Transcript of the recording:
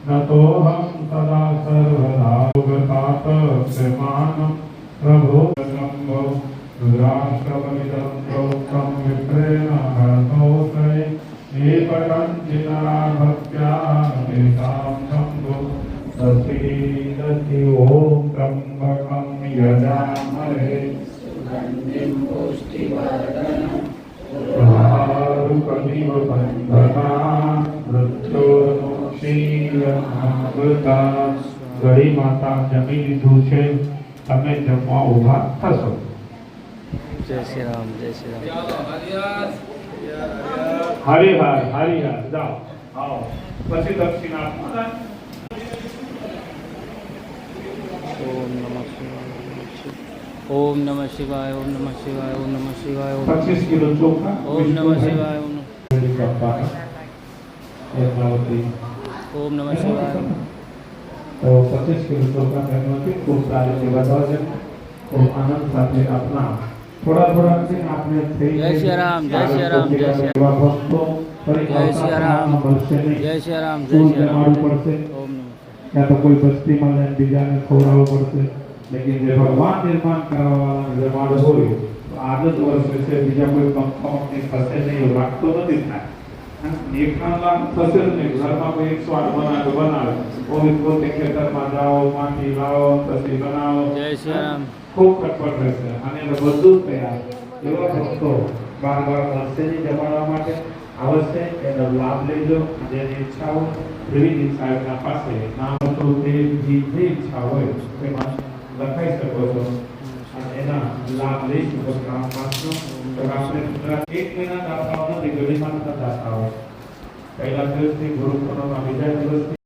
नतोऽहं सदा सर्वदा योगतातस्यमानं प्रभो शम्भो दुराष्ट्रपतितं प्रोक्तं विप्रेण हरतोऽस्मै ये पठन्ति नरा भक्त्या तेषां शम्भो दधि ॐ त्र्यम्बकं यजामहे सुगन्धिं पुष्टिवर्धनम् उर्वारुकमिव बन्धनान् मृत्योर्मुक्षीयमामृता। ગળી માતા જમી લીધું છે, તમે જમવા ઊભા થશો. જય શ્રી રામ, જય શ્રી રામ. હરિહર હરિહર જાઓ આવો પછી દક્ષિણા આપવાના. ओम नमः शिवाय, ओम नमः शिवाय, ओम नमः शिवाय, ओम 25 કિલો ચોખા, ओम नमः शिवाय, ओम नमः शिवाय. तो 25 કિલો ચોખા મેળવવાથી ખૂબ સારી સેવા થશે. ખૂબ આનંદ સાથે આપના થોડા થોડા છે આપણે થઈ જય શ્રી રામ, જય શ્રી રામ, જય શ્રી સેવા ભક્તો ફરી જય શ્રી રામ, મળશે નહીં. જય શ્રી રામ, જય શ્રી રામ. પડશે ओम नमः या तो कोई बस्ती में लैंड बीजाने खोराव पड़ते. लेकिन जो भगवान निर्माण करवा वाला निर्माण हो तो आदत वर्ष से बीजा कोई पंखा अपने फसे नहीं हो लागतो नहीं था. एक खानला फसे नहीं घर में कोई 108 बनावे वो भी पोते खेतर में जाओ माटी लाओ પછી બનાવો. जय श्री राम. खूब કટપટ રહેશે અને એ બધું તૈયાર એવા ભક્તો બાર વર્ષેની જમાડવા માટે આવશે એનો લાભ લેજો. જેની ઈચ્છા હોય ત્રિવેદી સાહેબના પાસે નામ તો તે જે ઈચ્છા હોય તેમાં લખાઈ શકો છો અને એના લાભ લઈ શકો છો. આ માસનો તો આપણે એક મહિના દાતાઓ નથી, ઘડીમાં દાતા હોય. પહેલા દિવસથી ગુરુ પૂર્ણિમા બીજા દિવસથી